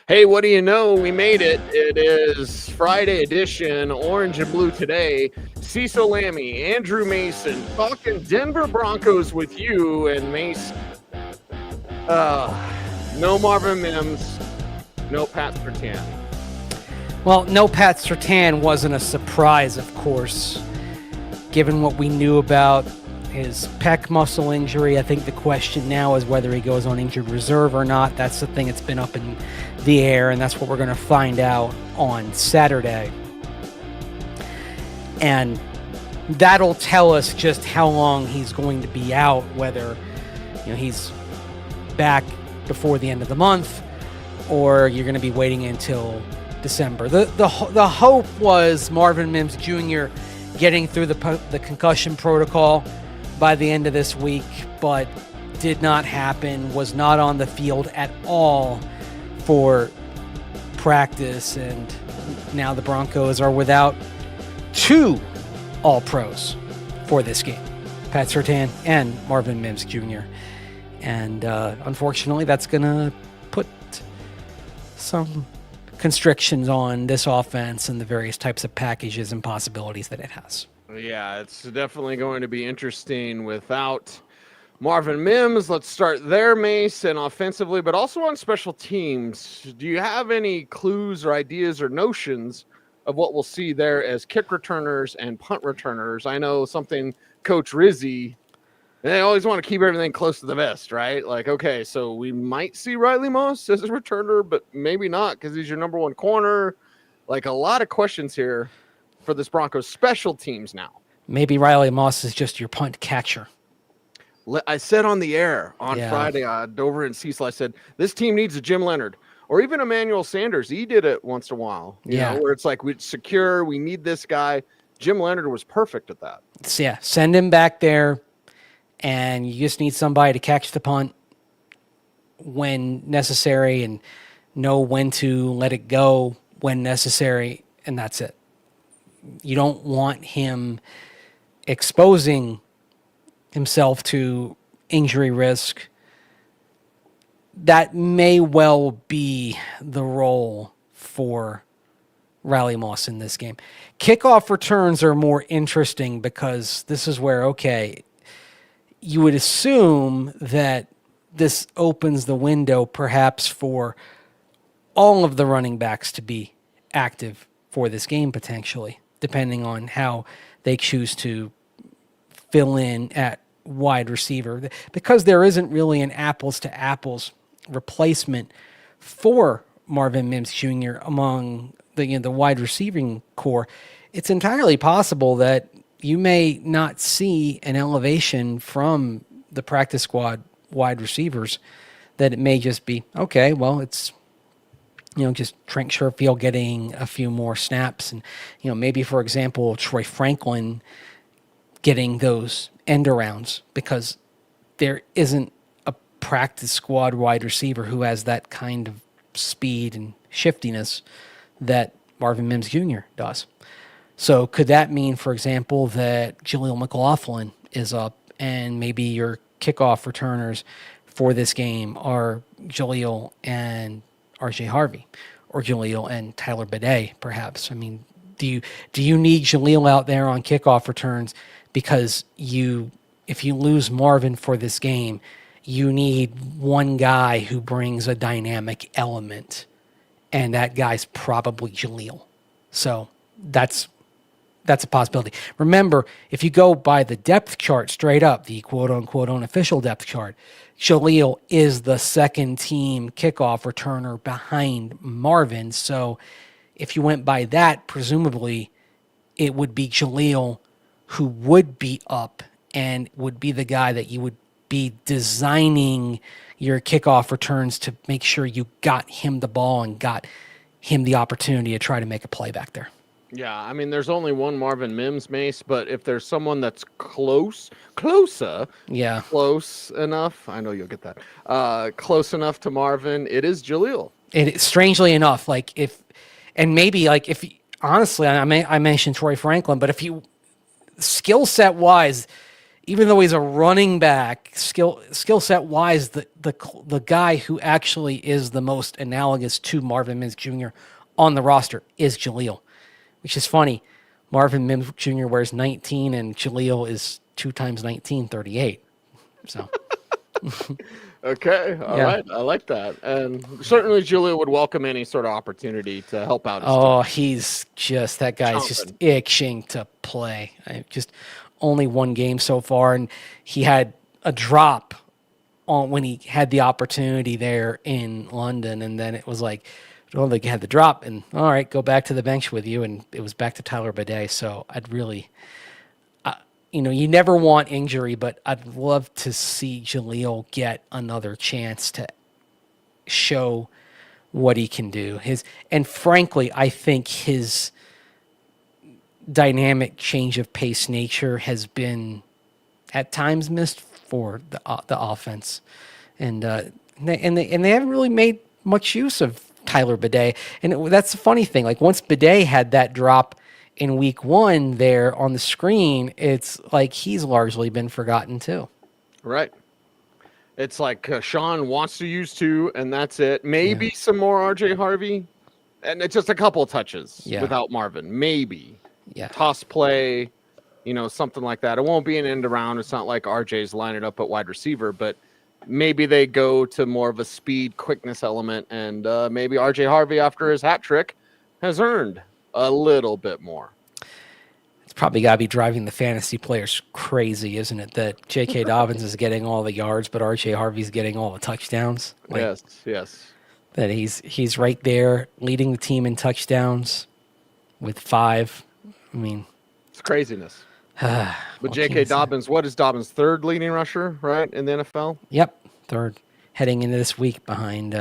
Hey, what do you know? We made it. It is Friday edition, orange and blue today. Cecil, Lammey, Andrew Mason, talking Denver Broncos with you. And Mace, no Marvin Mims, no Pat Surtain. Well, no Pat Surtain wasn't a surprise, of course, given what we knew about his pec muscle injury. I think the question now is whether he goes on injured reserve or not. That's the thing that's been up in the air, and that's what we're going to find out on Saturday. And that'll tell us just how long he's going to be out, whether he's back before the end of the month or you're going to be waiting until December. The hope was Marvin Mims Jr. getting through the concussion protocol by the end of this week, but did not happen, was not on the field at all for practice, and now the Broncos are without two All-Pros for this game, Pat Surtain and Marvin Mims Jr. And unfortunately, that's going to put some constrictions on this offense and the various types of packages and possibilities that it has. Yeah, it's definitely going to be interesting without Marvin Mims. Let's start there, Mace, and offensively, but also on special teams. Do you have any clues or ideas or notions of what we'll see there as kick returners and punt returners? I know something Coach Rizzi, they always want to keep everything close to the vest, right? Like, okay, so we might see Riley Moss as a returner, but maybe not because he's your number one corner. Like, a lot of questions here for this Broncos special teams now. Maybe Riley Moss is just your punt catcher. I said on the air on Friday, Dover and Cecil, I said, this team needs a Jim Leonard or even Emmanuel Sanders. He did it once in a while, you know, where it's like, we're secure, we need this guy. Jim Leonard was perfect at that. Yeah, send him back there, and you just need somebody to catch the punt when necessary and know when to let it go when necessary, and that's it. You don't want him exposing himself to injury risk. That may well be the role for Riley Moss in this game. Kickoff returns are more interesting because this is where, you would assume that this opens the window perhaps for all of the running backs to be active for this game potentially, depending on how they choose to fill in at wide receiver, because there isn't really an apples to apples replacement for Marvin Mims Jr. among the wide receiving core. It's entirely possible that you may not see an elevation from the practice squad wide receivers, that it may just be, it's just Trent Sherfield getting a few more snaps, and maybe, for example, Troy Franklin getting those end arounds, because there isn't a practice squad wide receiver who has that kind of speed and shiftiness that Marvin Mims Jr. does. So could that mean, for example, that Jaleel McLaughlin is up, and maybe your kickoff returners for this game are Jaleel and RJ Harvey, or Jaleel and Tyler Bidet, perhaps? I mean, do you need Jaleel out there on kickoff returns? Because if you lose Marvin for this game, you need one guy who brings a dynamic element, and that guy's probably Jaleel. So that's a possibility. Remember, if you go by the depth chart straight up, the quote-unquote unofficial depth chart, Jaleel is the second-team kickoff returner behind Marvin. So if you went by that, presumably it would be Jaleel who would be up and would be the guy that you would be designing your kickoff returns to make sure you got him the ball and got him the opportunity to try to make a play back there. Yeah, I mean, there's only one Marvin Mims, Mace, but if there's someone that's close enough, I know you'll get that, close enough to Marvin, it is Jaleel. And strangely enough, honestly, I mentioned Troy Franklin, but if you skill set wise, even though he's a running back, skill set wise, the guy who actually is the most analogous to Marvin Mims Jr. on the roster is Jaleel, which is funny. Marvin Mims Jr. wears 19, and Jaleel is 2 times 19, 38. So. Okay, all right, I like that, and certainly Julia would welcome any sort of opportunity to help out. He's just that guy's just itching to play. Just only one game so far, and he had a drop on when he had the opportunity there in London, and then it was like, well, they had the drop, and all right, go back to the bench with you, and it was back to Tyler Bidet. So I'd really. You never want injury, but I'd love to see Jaleel get another chance to show what he can do. And frankly, I think his dynamic change of pace nature has been at times missed for the offense, and they haven't really made much use of Tyler Bidet. And that's the funny thing. Like once Bidet had that drop in week 1 there on the screen, it's like he's largely been forgotten too. Right. It's like Sean wants to use 2, and that's it. Maybe some more RJ Harvey, and it's just a couple of touches without Marvin. Maybe. Toss play, something like that. It won't be an end around. It's not like RJ's lining up at wide receiver, but maybe they go to more of a speed, quickness element, and maybe RJ Harvey, after his hat trick, has earned a little bit more. It's probably got to be driving the fantasy players crazy, isn't it? That J.K. Dobbins is getting all the yards, but R.J. Harvey's getting all the touchdowns. Yes. That he's right there leading the team in touchdowns with 5. I mean, it's craziness. But J.K. Dobbins, what is Dobbins' 3rd leading rusher, right, in the NFL? Yep, 3rd, heading into this week behind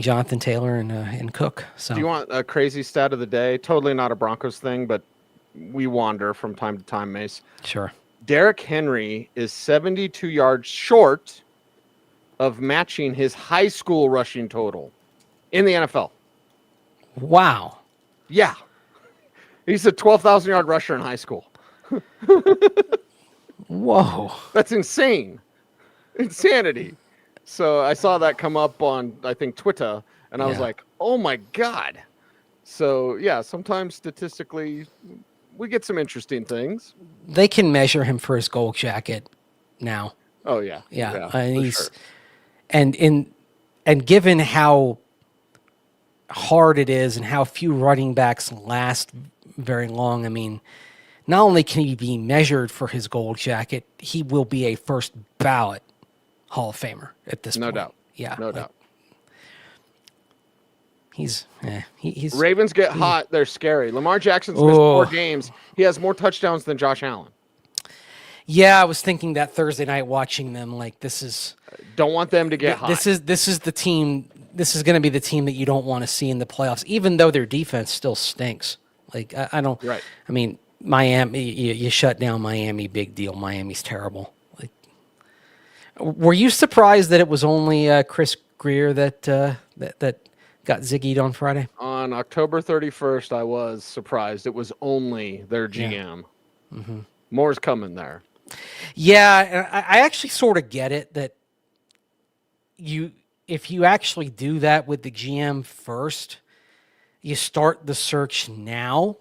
Jonathan Taylor and Cook. So, do you want a crazy stat of the day? Totally not a Broncos thing, but we wander from time to time, Mace. Sure. Derrick Henry is 72 yards short of matching his high school rushing total in the NFL. Wow. Yeah. He's a 12,000-yard rusher in high school. Whoa. That's insane. Insanity. So I saw that come up on, I think, Twitter, and I was like, oh, my God. So, sometimes statistically, we get some interesting things. They can measure him for his gold jacket now. Oh, yeah. Yeah. And given how hard it is and how few running backs last very long, I mean, not only can he be measured for his gold jacket, he will be a first ballot Hall of Famer at this point. No doubt. Yeah. No doubt. He's Ravens get hot. They're scary. Lamar Jackson's missed 4 games. He has more touchdowns than Josh Allen. Yeah, I was thinking that Thursday night watching them, like this is. Don't want them to get hot. This is the team. This is going to be the team that you don't want to see in the playoffs, even though their defense still stinks. Like I don't. Right. I mean, Miami. You shut down Miami. Big deal. Miami's terrible. Like, were you surprised that it was only Chris Greer that got ziggied on Friday? On October 31st, I was surprised. It was only their GM. Yeah. Mm-hmm. More's coming there. Yeah, I actually sort of get it that if you actually do that with the GM first, you start the search now,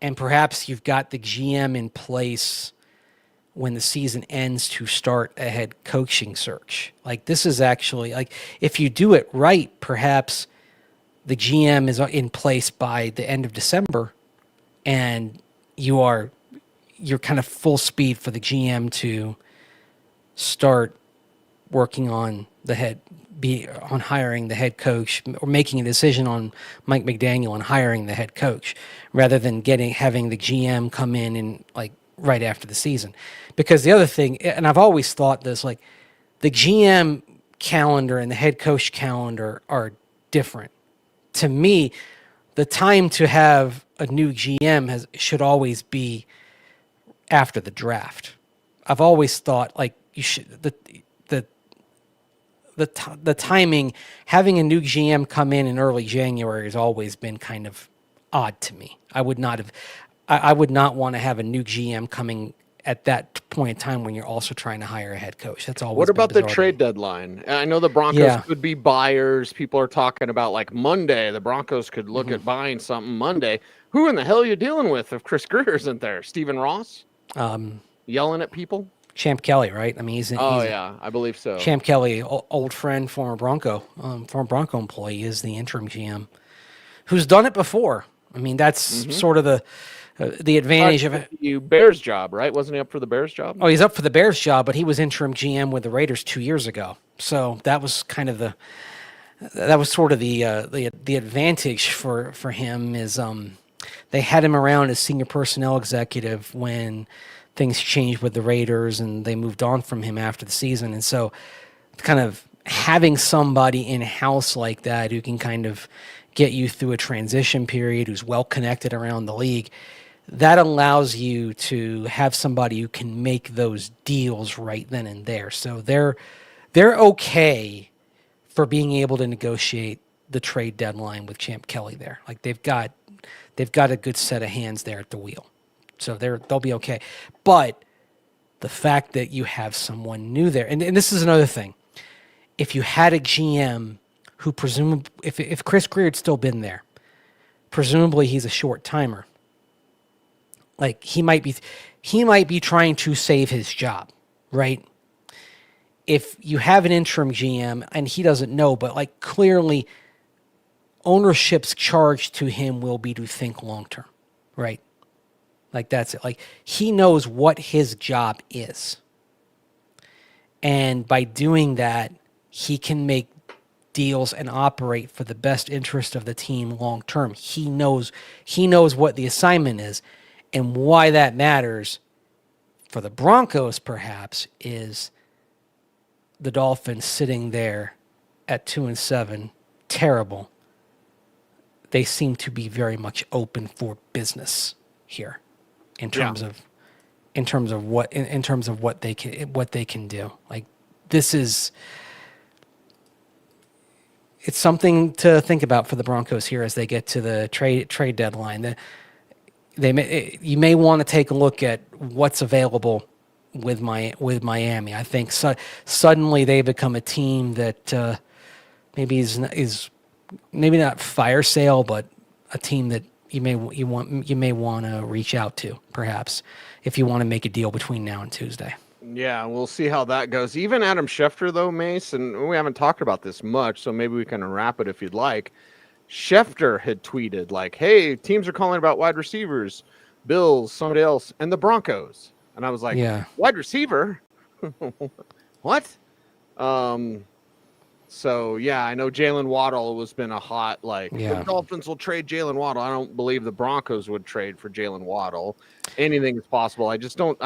and perhaps you've got the GM in place when the season ends to start a head coaching search. Like this is actually like if you do it right, perhaps the GM is in place by the end of December, and you're kind of full speed for the GM to start working on on hiring the head coach or making a decision on Mike McDaniel and hiring the head coach rather than having the GM come in and like right after the season. Because the other thing, and I've always thought this, like the GM calendar and the head coach calendar are different. To me, the time to have a new GM should always be after the draft. I've always thought like you should the timing, having a new GM come in early January has always been kind of odd to me. I would not want to have a new GM coming at that point in time when you're also trying to hire a head coach. That's always What been about the bizarre to trade me. deadline? I know the Broncos Yeah. could be buyers. People are talking about like Monday. The Broncos could look Mm-hmm. at buying something Monday. Who in the hell are you dealing with if Chris Greer isn't there? Stephen Ross yelling at people? Champ Kelly, right? I mean, Oh he's yeah, I believe so. Champ Kelly, old friend, former Bronco employee, is the interim GM who's done it before. I mean, that's sort of the advantage of it. You Bears job, right? Wasn't he up for the Bears job? Oh, he's up for the Bears job, but he was interim GM with the Raiders 2 years ago. So that was kind of the advantage for him is they had him around as senior personnel executive when things changed with the Raiders and they moved on from him after the season. And so kind of having somebody in-house like that who can kind of get you through a transition period, who's well connected around the league, that allows you to have somebody who can make those deals right then and there. So they're okay for being able to negotiate the trade deadline with Champ Kelly there. Like they've got a good set of hands there at the wheel. So they'll be okay. But the fact that you have someone new there, and this is another thing. If you had a GM who if Chris Greer had still been there, presumably he's a short timer. Like he might be trying to save his job, right? If you have an interim GM and he doesn't know, but like clearly ownership's charge to him will be to think long term, right? Like that's it. Like he knows what his job is. And by doing that, he can make deals and operate for the best interest of the team long term. He knows what the assignment is. And why that matters for the Broncos perhaps is the Dolphins sitting there at 2-7, terrible. They seem to be very much open for business here in terms of what they can do. Like this is it's something to think about for the Broncos here as they get to the trade deadline. You may want to take a look at what's available with Miami. I think suddenly they become a team that maybe is maybe not fire sale, but a team that you may want to reach out to perhaps if you want to make a deal between now and Tuesday. Yeah, we'll see how that goes. Even Adam Schefter, though, Mace, and we haven't talked about this much, so maybe we can wrap it if you'd like. Schefter had tweeted like, "Hey, teams are calling about wide receivers, Bills, somebody else, and the Broncos." And I was like, Yeah. Wide receiver? What? So yeah, I know Jalen Waddle has been a hot the Dolphins will trade Jalen Waddle. I don't believe the Broncos would trade for Jalen Waddle. Anything is possible. I just don't.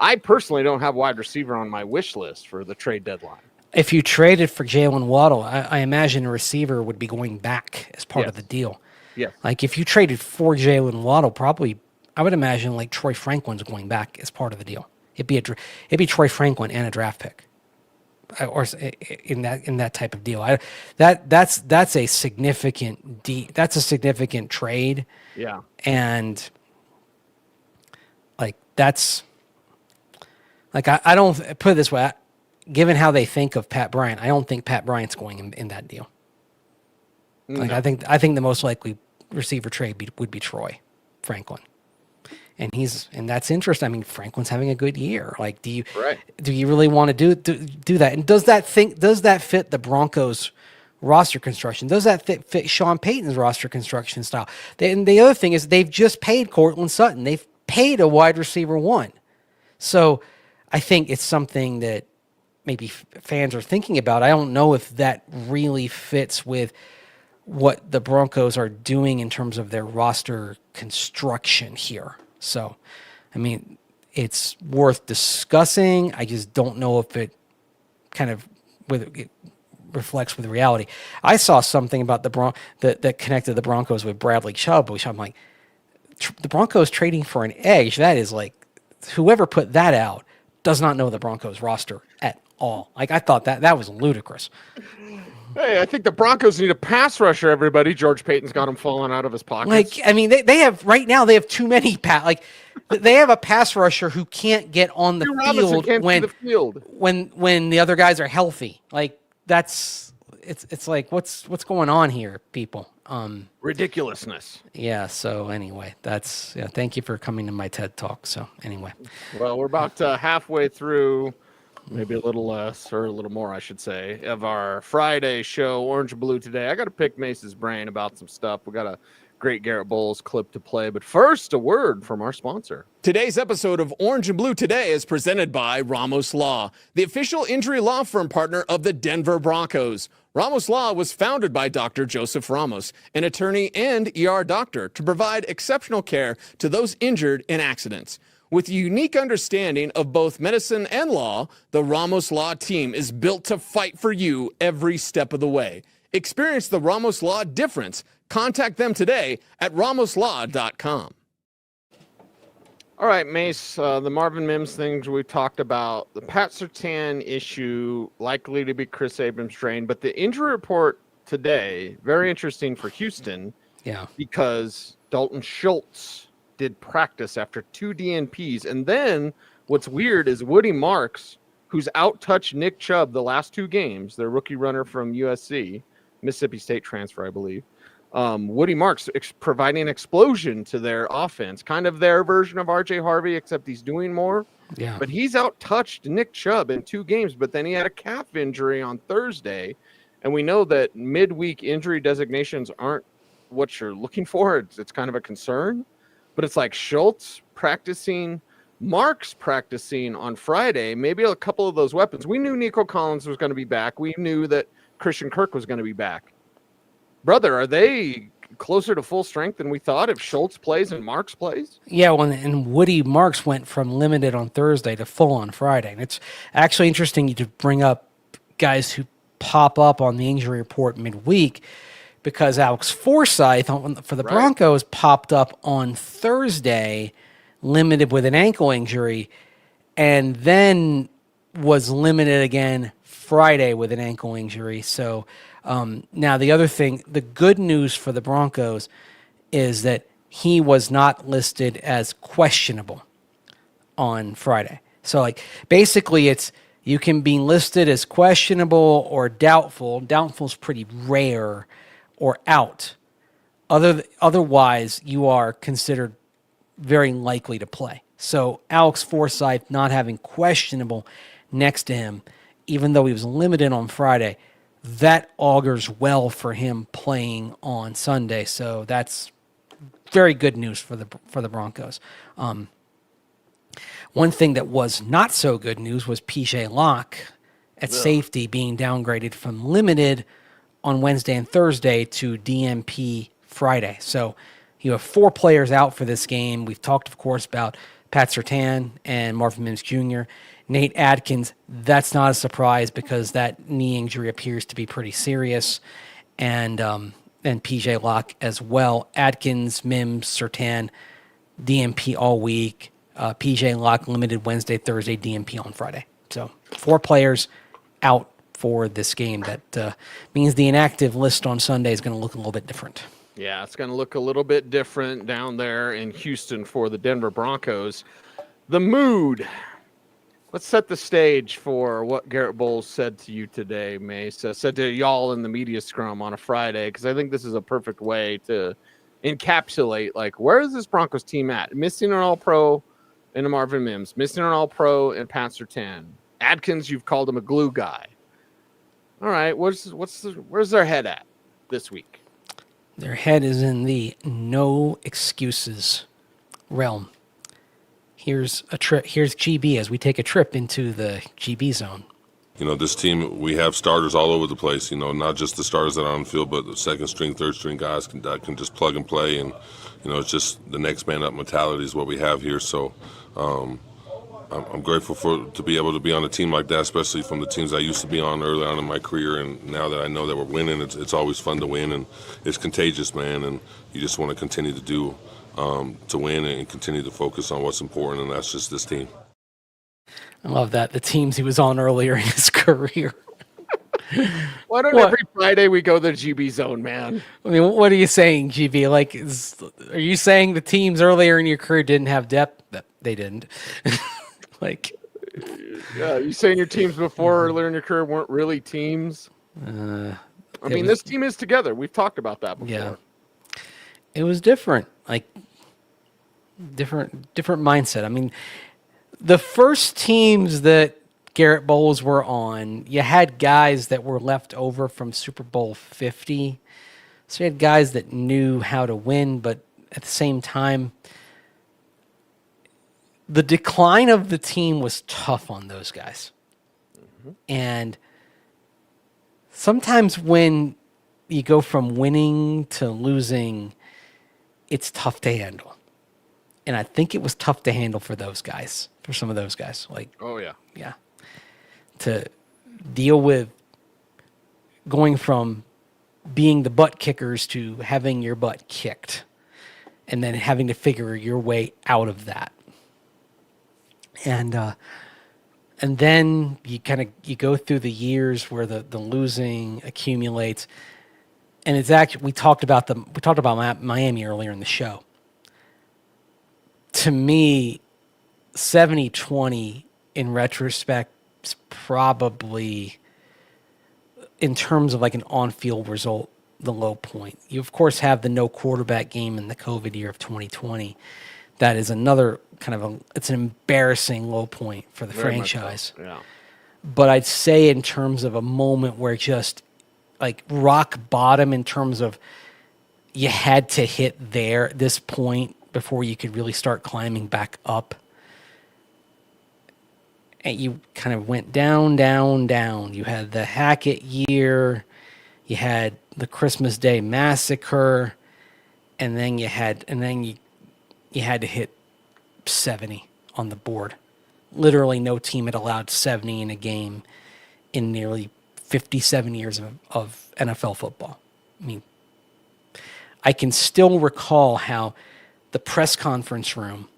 I personally don't have wide receiver on my wish list for the trade deadline. If you traded for Jalen Waddle, I imagine a receiver would be going back as part of the deal. Yes. Like if you traded for Jalen Waddle, probably I would imagine like Troy Franklin's going back as part of the deal. It'd be Troy Franklin and a draft pick, or in that type of deal. That's a significant trade. Yeah. And like that's like I don't put it this way. Given how they think of Pat Bryant, I don't think Pat Bryant's going in that deal. No. Like I think the most likely receiver trade would be Troy Franklin, and that's interesting. I mean, Franklin's having a good year. Like, do you really want to do that? And does that fit the Broncos roster construction? Does that fit Sean Payton's roster construction style? And the other thing is they've just paid Cortland Sutton. They've paid a wide receiver one, so I think it's something that maybe fans are thinking about. I don't know if that really fits with what the Broncos are doing in terms of their roster construction here. So, I mean, it's worth discussing. I just don't know if it it reflects with reality. I saw something about that connected the Broncos with Bradley Chubb, which I'm like, the Broncos trading for an edge. That is like, whoever put that out does not know the Broncos roster at all. Like I thought that was ludicrous. Hey, I think the Broncos need a pass rusher, everybody. George Payton's got him falling out of his pockets. Like, I mean, they have right now. They have too many they have a pass rusher who can't get on the Robinson field can't see the field. when the other guys are healthy. Like it's like what's going on here, people? Ridiculousness. Yeah. So anyway, thank you for coming to my TED Talk. So anyway, Well, we're about halfway through, maybe a little less or a little more, I should say, of our Friday show, Orange and Blue Today. I got to pick Mace's brain about some stuff. We got a great Garrett Bowles clip to play. But first, a word from our sponsor. Today's episode of Orange and Blue Today is presented by Ramos Law, the official injury law firm partner of the Denver Broncos. Ramos Law was founded by Dr. Joseph Ramos, an attorney and ER doctor, to provide exceptional care to those injured in accidents. With a unique understanding of both medicine and law, the Ramos Law team is built to fight for you every step of the way. Experience the Ramos Law difference. Contact them today at ramoslaw.com. All right, Mace, the Marvin Mims things we talked about, the Pat Surtain issue likely to be Chris Abrams' strain, but the injury report today, very interesting for Houston. yeah. Because Dalton Schultz did practice after 2 DNPs. And then what's weird is Woody Marks, who's out-touched Nick Chubb the last 2 games, their rookie runner from USC, Mississippi State transfer, I believe. Woody Marks providing explosion to their offense, kind of their version of RJ Harvey, except he's doing more. Yeah. But he's out-touched Nick Chubb in 2 games, but then he had a calf injury on Thursday. And we know that midweek injury designations aren't what you're looking for. It's kind of a concern. But it's like Schultz practicing, Marks practicing on Friday, maybe a couple of those weapons. We knew Nico Collins was going to be back. We knew that Christian Kirk was going to be back. Brother, are they closer to full strength than we thought if Schultz plays and Marks plays? Yeah, and Woody Marks went from limited on Thursday to full on Friday. And it's actually interesting to bring up guys who pop up on the injury report midweek, because Alex Forsythe for the Broncos popped up on Thursday, limited with an ankle injury, and then was limited again Friday with an ankle injury. So now the other thing, the good news for the Broncos is that he was not listed as questionable on Friday. So like basically it's you can be listed as questionable or doubtful. Doubtful is pretty rare, or out. Otherwise, you are considered very likely to play. So Alex Forsythe not having questionable next to him, even though he was limited on Friday, that augurs well for him playing on Sunday. So that's very good news for the Broncos. One thing that was not so good news was PJ Locke at safety being downgraded from limited on Wednesday and Thursday to DNP Friday. So you have 4 players out for this game. We've talked, of course, about Pat Surtain and Marvin Mims Jr. Nate Adkins, that's not a surprise because that knee injury appears to be pretty serious. And PJ Locke as well. Adkins, Mims, Surtain, DNP all week. PJ Locke limited Wednesday, Thursday, DNP on Friday. So 4 players out for this game. That means the inactive list on Sunday is going to look a little bit different. Yeah, it's going to look a little bit different down there in Houston for the Denver Broncos. The mood. Let's set the stage for what Garrett Bowles said to you today, Mace. Said to y'all in the media scrum on a Friday, because I think this is a perfect way to encapsulate, like, where is this Broncos team at? Missing an All-Pro in Marvin Mims. Missing an All-Pro in Pat Surtain. Adkins, you've called him a glue guy. All right, where's their head at this week? Their head is in the no excuses realm. Here's a trip. Here's GB as we take a trip into the GB zone. You know, this team, we have starters all over the place, you know, not just the starters that are on the field, but the second string, third string guys that can just plug and play. And, you know, it's just the next man up mentality is what we have here. So I'm grateful to be able to be on a team like that, especially from the teams I used to be on early on in my career. And now that I know that we're winning, it's always fun to win, and it's contagious, man. And you just want to continue to win and continue to focus on what's important, and that's just this team. I love that. The teams he was on earlier in his career. Why don't every Friday we go the GB zone, man. I mean, what are you saying, GB? Like, are you saying the teams earlier in your career didn't have depth? They didn't. Like, yeah, you saying your teams before earlier in your career weren't really teams? I mean, this team is together. We've talked about that before. Yeah. It was different, like different mindset. I mean, the first teams that Garrett Bowles were on, you had guys that were left over from Super Bowl 50. So you had guys that knew how to win, but at the same time, the decline of the team was tough on those guys. Mm-hmm. And sometimes when you go from winning to losing, it's tough to handle. And I think it was tough to handle for those guys, for some of those guys. Like, oh, yeah. Yeah. To deal with going from being the butt kickers to having your butt kicked and then having to figure your way out of that. And then you go through the years where the losing accumulates. And it's actually, we talked about Miami earlier in the show. To me, 70-20 in retrospect is probably, in terms of like an on-field result, the low point. You, of course, have the no quarterback game in the COVID year of 2020. That is another it's an embarrassing low point for the Very franchise. So. Yeah. But I'd say in terms of a moment where just like rock bottom in terms of you had to hit this point before you could really start climbing back up. And you kind of went down, down, down. You had the Hackett year, you had the Christmas Day massacre, and then you had to hit 70 on the board. Literally no team had allowed 70 in a game in nearly 57 years of NFL football. I mean, I can still recall how the press conference room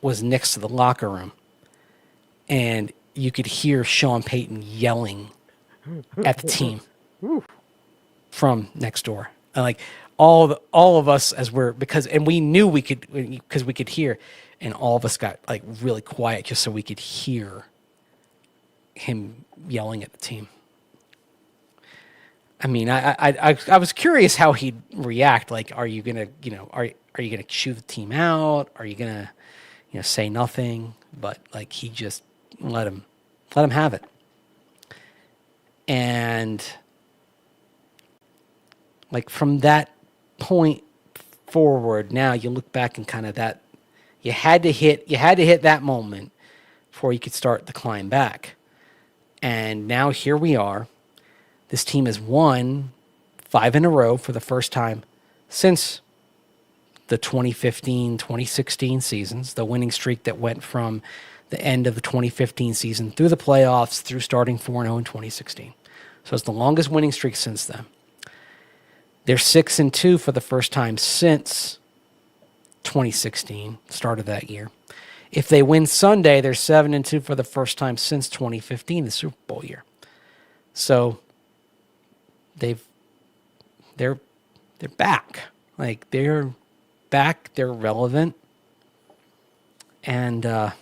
was next to the locker room, and you could hear Sean Payton yelling at the team from next door. And like all of us we knew we could hear, and all of us got like really quiet just so we could hear him yelling at the team. I mean, I was curious how he'd react. Like, are you gonna, are you gonna chew the team out? Are you gonna, say nothing? But like, he just let him have it. And like from that point forward, now you look back and kind of that you had to hit that moment before you could start the climb back. And now here we are. This team has won 5 in a row for the first time since the 2015-2016 seasons, the winning streak that went from the end of the 2015 season through the playoffs through starting 4-0 in 2016. So it's the longest winning streak since then. They're 6-2 for the first time since 2016, start of that year. If they win Sunday, they're 7-2 for the first time since 2015, the Super Bowl year. So they're back. Like, they're back, they're relevant. And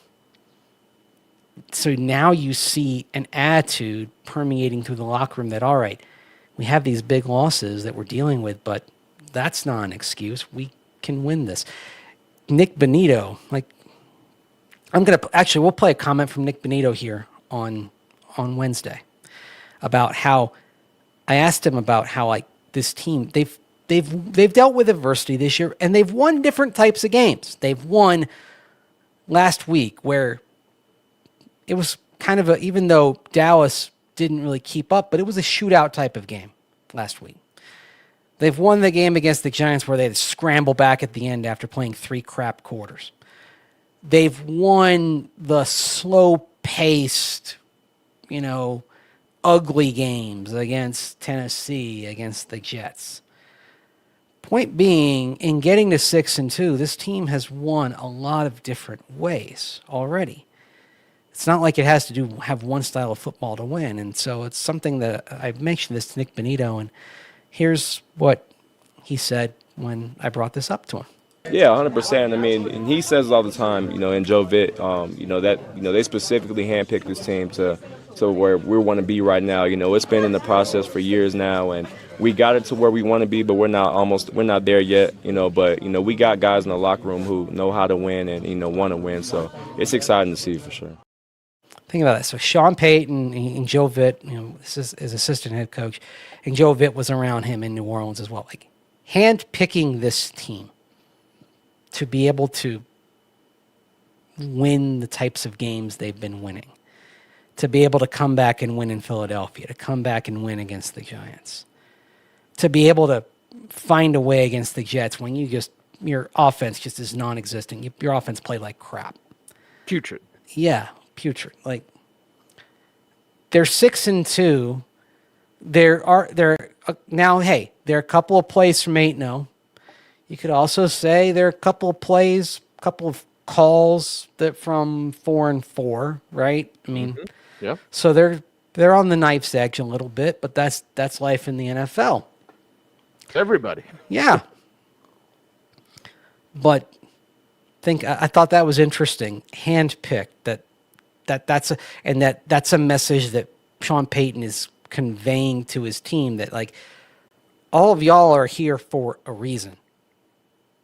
so now you see an attitude permeating through the locker room that, all right, we have these big losses that we're dealing with, but that's not an excuse. We can win this. Nick Bonito, we'll play a comment from Nick Bonito here on Wednesday about how I asked him about how like this team, they've dealt with adversity this year and they've won different types of games. They've won last week where it was kind of even though Dallas didn't really keep up, but it was a shootout type of game last week. They've won the game against the Giants where they had to scramble back at the end after playing 3 crap quarters. They've won the slow-paced, ugly games against Tennessee, against the Jets. Point being, in getting to 6-2, this team has won a lot of different ways already. It's not like it has to have one style of football to win. And so it's something that I've mentioned this to Nick Benito, and here's what he said when I brought this up to him. Yeah, 100%. I mean, and he says it all the time, and Joe Vitt, they specifically handpicked this team to where we want to be right now. It's been in the process for years now, and we got it to where we want to be, but we're not there yet, but we got guys in the locker room who know how to win and, want to win. So it's exciting to see for sure. Think about that. So Sean Payton and Joe Vitt, this is his assistant head coach, and Joe Vitt was around him in New Orleans as well. Like, hand-picking this team to be able to win the types of games they've been winning, to be able to come back and win in Philadelphia, to come back and win against the Giants, to be able to find a way against the Jets when your offense just is non-existent. Your offense played like crap. Putrid. Yeah, putrid. Like, they're 6-2. They're a couple of plays from 8-0. You could also say they're a couple of plays, couple of calls that from 4-4, right? I mean, Yeah. So they're on the knife's edge a little bit, but that's life in the NFL. Everybody. Yeah. But I thought that was interesting. Handpicked that's a message that Sean Payton is conveying to his team, that like, all of y'all are here for a reason.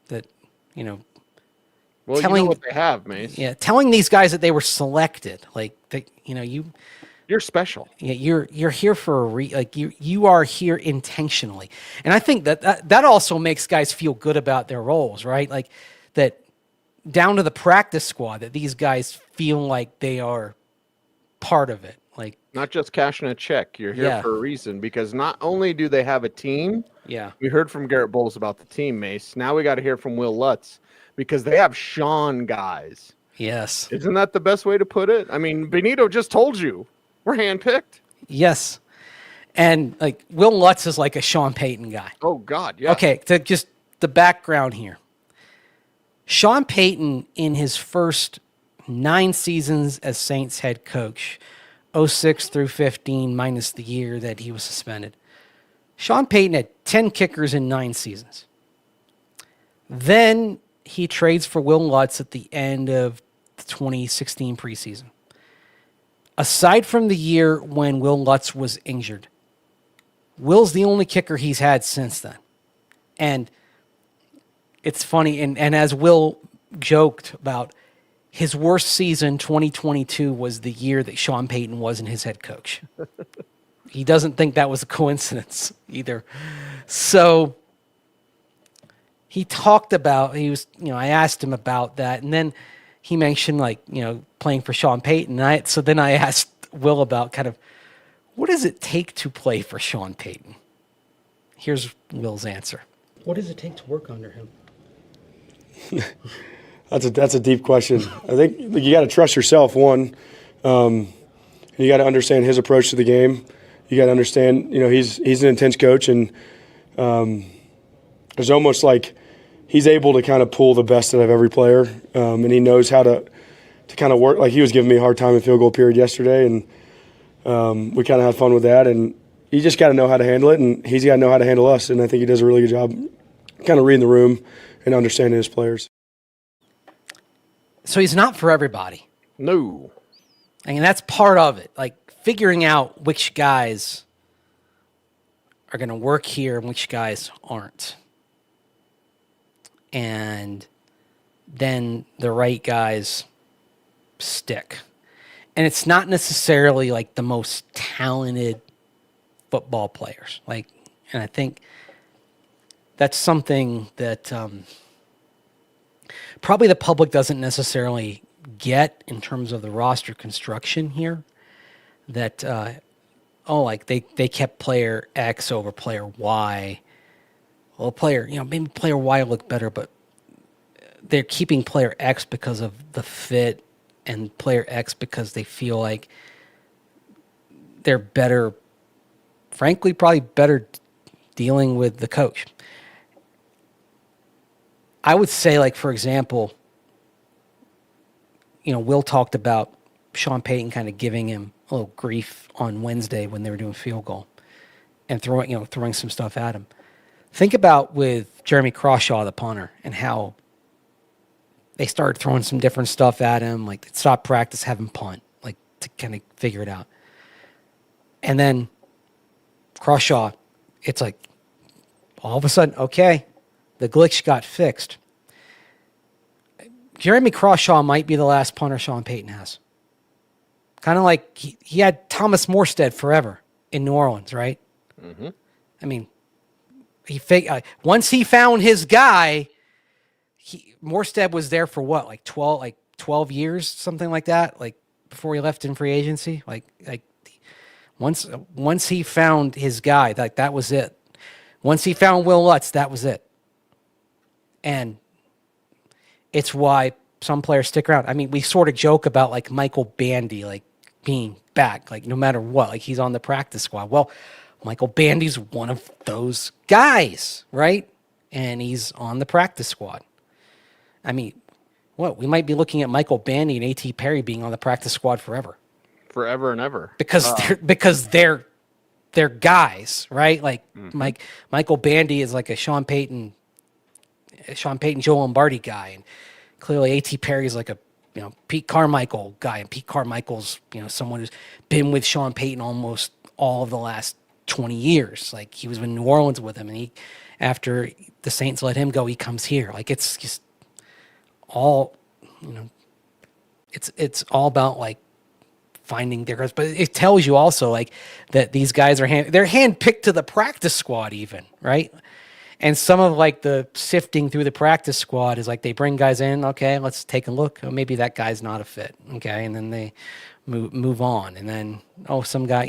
That, Well, telling, you know what they have, Mace. Yeah, telling these guys that they were selected, like that, You're special. Yeah, you're here for you are here intentionally, and I think that also makes guys feel good about their roles, right? Like that, down to the practice squad, that these guys feel like they are part of it. Like, Not just cashing a check. You're here Yeah. for a reason, because not only do they have a team, yeah, we heard from Garrett Bowles about the team, Mace. Now we got to hear from Will Lutz, because they have Sean guys. yes, Isn't that the best way to put it? I mean, Benito just told you we're handpicked. yes, and like Will Lutz is like a Sean Payton guy. Oh God, yeah. Okay, to just the background here. Sean Payton, in his first 9 seasons as Saints head coach, 06 through 15 minus the year that he was suspended, Sean Payton had 10 kickers in 9 seasons. Then he trades for Will Lutz at the end of the 2016 preseason. Aside from the year when Will Lutz was injured, Will's the only kicker he's had since then. And it's funny, and as Will joked about, his worst season, 2022, was the year that Sean Payton wasn't his head coach. He doesn't think that was a coincidence either. So he talked about, I asked him about that, and then he mentioned, playing for Sean Payton. So then I asked Will about kind of, what does it take to play for Sean Payton? Here's Will's answer. What does it take to work under him? That's a deep question. I think you got to trust yourself, one. You got to understand his approach to the game. You got to understand, he's an intense coach, and it's almost like he's able to kind of pull the best out of every player, and he knows how to kind of work. Like, he was giving me a hard time in field goal period yesterday, and we kind of had fun with that. And you just got to know how to handle it, and he's got to know how to handle us. And I think he does a really good job kind of reading the room and understanding his players. So he's not for everybody. No. And that's part of it, like figuring out which guys are going to work here and which guys aren't. And then the right guys stick. And it's not necessarily like the most talented football players. And I think that's something that probably the public doesn't necessarily get in terms of the roster construction here. That, they kept player X over player Y. Well, maybe player Y looked better, but they're keeping player X because of the fit, and player X because they feel like they're better, frankly, probably better dealing with the coach. I would say, for example, Will talked about Sean Payton kind of giving him a little grief on Wednesday when they were doing field goal and throwing some stuff at him. Think about with Jeremy Crawshaw, the punter, and how they started throwing some different stuff at him, like they'd stop practice, have him punt, like to kind of figure it out. And then Crawshaw, it's like all of a sudden, okay, the glitch got fixed. Jeremy Crawshaw might be the last punter Sean Payton has. Kind of like he had Thomas Morstead forever in New Orleans, right? Mm-hmm. I mean, once he found his guy, Morstead was there for what, like 12 years, something like that, like before he left in free agency. Like once he found his guy, like that was it. Once he found Will Lutz, that was it. And it's why some players stick around. I mean, we sort of joke about like Michael Bandy, like being back, like no matter what, like he's on the practice squad. Well, Michael Bandy's one of those guys, right? And he's on the practice squad. I mean, we might be looking at Michael Bandy and A.T. Perry being on the practice squad forever. Forever and ever. Because they're guys, right? Like Michael Bandy is like a Sean Payton, Joe Lombardi guy, and clearly A.T. Perry is like a Pete Carmichael guy, and Pete Carmichael's someone who's been with Sean Payton almost all of the last 20 years. Like he was in New Orleans with him, and after the Saints let him go, he comes here. Like it's just all it's all about like finding their guys. But it tells you also like that these guys are they're handpicked to the practice squad even, right? And some of like the sifting through the practice squad is like they bring guys in, okay, let's take a look. Oh, maybe that guy's not a fit, okay, and then they move on, and then some guy,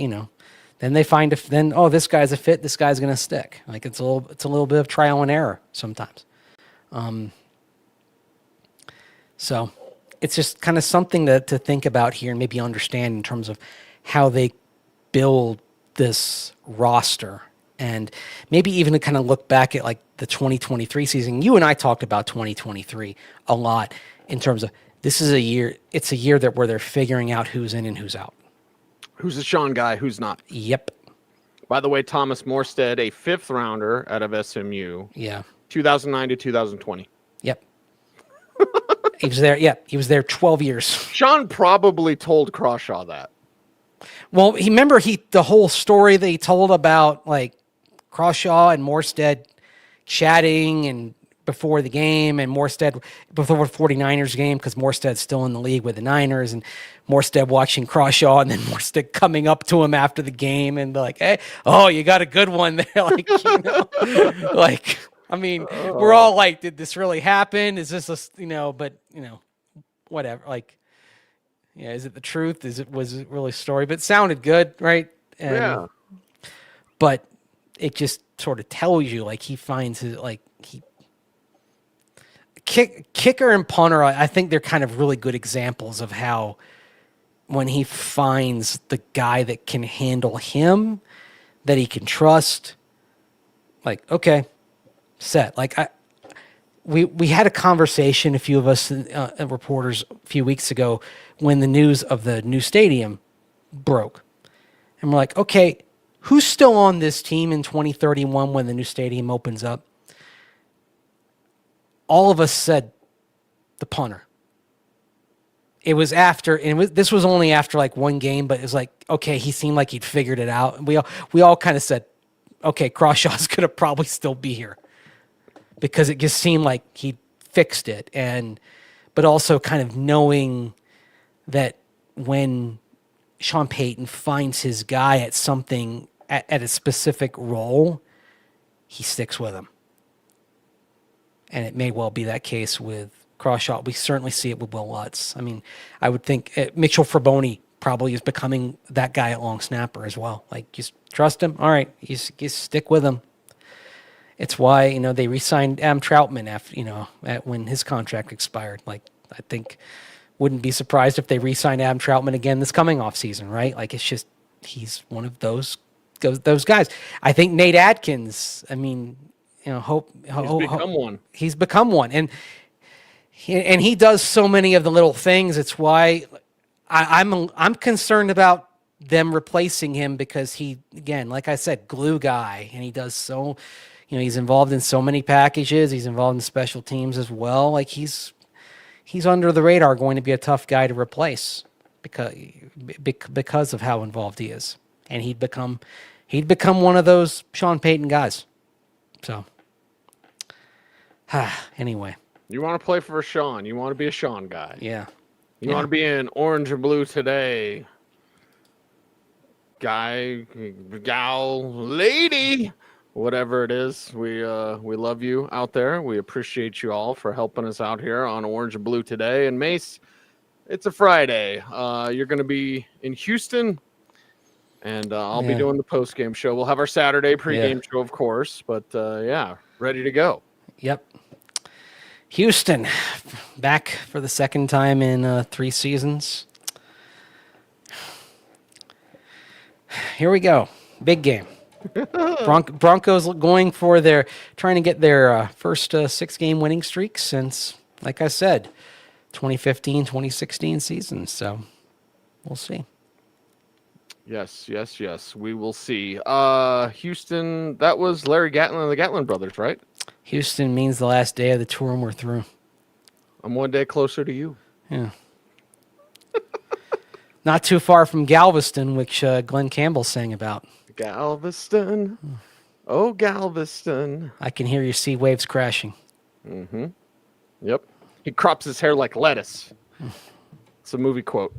then they find this guy's a fit. This guy's gonna stick. Like it's a little bit of trial and error sometimes. So it's just kind of something to think about here and maybe understand in terms of how they build this roster. And maybe even to kind of look back at like the 2023 season. You and I talked about 2023 a lot in terms of this is a year. It's a year where they're figuring out who's in and who's out. Who's a Sean guy? Who's not? Yep. By the way, Thomas Morstead, a 5th rounder out of SMU. Yeah. 2009 to 2020. Yep. He was there. Yeah, he was there 12 years. Sean probably told Crawshaw that. Well, the whole story that he told about like Crawshaw and Morstead chatting and before the game, and Morstead before the 49ers game, because Morstead's still in the league with the Niners, and Morstead watching Crawshaw, and then Morstead coming up to him after the game and like, hey, you got a good one there. Like, like, I mean, we're all like, did this really happen? Is this whatever. Like, yeah, is it the truth? Was it really a story? But it sounded good, right? Yeah. But it just sort of tells you, like, he finds his, like, kicker and punter, I think they're kind of really good examples of how when he finds the guy that can handle him, that he can trust, like, okay, set. Like, we had a conversation, a few of us reporters, a few weeks ago when the news of the new stadium broke. And we're like, okay, who's still on this team in 2031 when the new stadium opens up? All of us said the punter. It was after, and this was only after like one game, but it was like, okay, he seemed like he'd figured it out. And we all kind of said, okay, Crawshaw's going to probably still be here, because it just seemed like he fixed it. But also kind of knowing that when Sean Payton finds his guy at something, at a specific role, he sticks with him. And it may well be that case with Crawshaw. We certainly see it with Will Lutz. I mean, I would think Mitchell Fraboni probably is becoming that guy at long snapper as well. Like, just trust him. All right, you stick with him. It's why, they re-signed Adam Troutman after, when his contract expired. Like, I think wouldn't be surprised if they re-signed Adam Troutman again this coming off season, right? Like, it's just, he's one of those guys. I think Nate Atkins, I mean, he's become one. And he does so many of the little things. It's why I'm concerned about them replacing him because he, again, like I said, glue guy, and he does so. He's involved in so many packages. He's involved in special teams as well. Like he's under the radar, going to be a tough guy to replace because of how involved he is, and he'd become one of those Sean Payton guys. So, anyway, You want to play for Sean. You want to be a Sean guy. yeah. You want to be in orange and blue today. Guy, gal, lady, whatever it is. We love you out there. We appreciate you all for helping us out here on Orange and Blue today. And Mace, it's a Friday. You're going to be in Houston, and I'll be doing the post-game show. We'll have our Saturday pregame show, of course, but ready to go. Yep. Houston, back for the second time in 3 seasons. Here we go. Big game. Broncos going for trying to get their first 6-game winning streak since, like I said, 2015, 2016 season. So we'll see. Yes. We will see. Houston, that was Larry Gatlin and the Gatlin brothers, right? Houston means the last day of the tour and we're through. I'm one day closer to you. Yeah. Not too far from Galveston, which Glenn Campbell sang about. Galveston. Oh, Galveston. I can hear your sea waves crashing. Mm-hmm. Yep. He crops his hair like lettuce. It's a movie quote.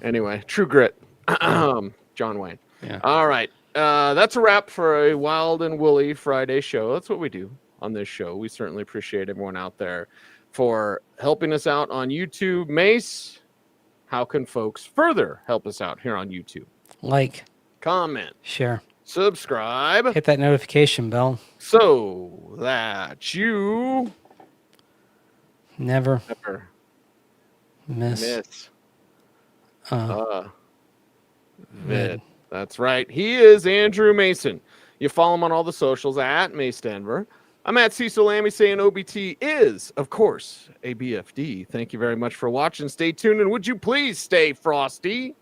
Anyway, True Grit. John Wayne. Yeah. All right. That's a wrap for a Wild and Woolly Friday show. That's what we do on this show. We certainly appreciate everyone out there for helping us out on YouTube. Mace, how can folks further help us out here on YouTube? Like, comment, share, subscribe, hit that notification bell so that you never miss vid. That's right. He is Andrew Mason. You follow him on all the socials at Mace Denver. I'm at Cecil Lammey saying OBT is, of course, a BFD. Thank you very much for watching. Stay tuned, and would you please stay frosty?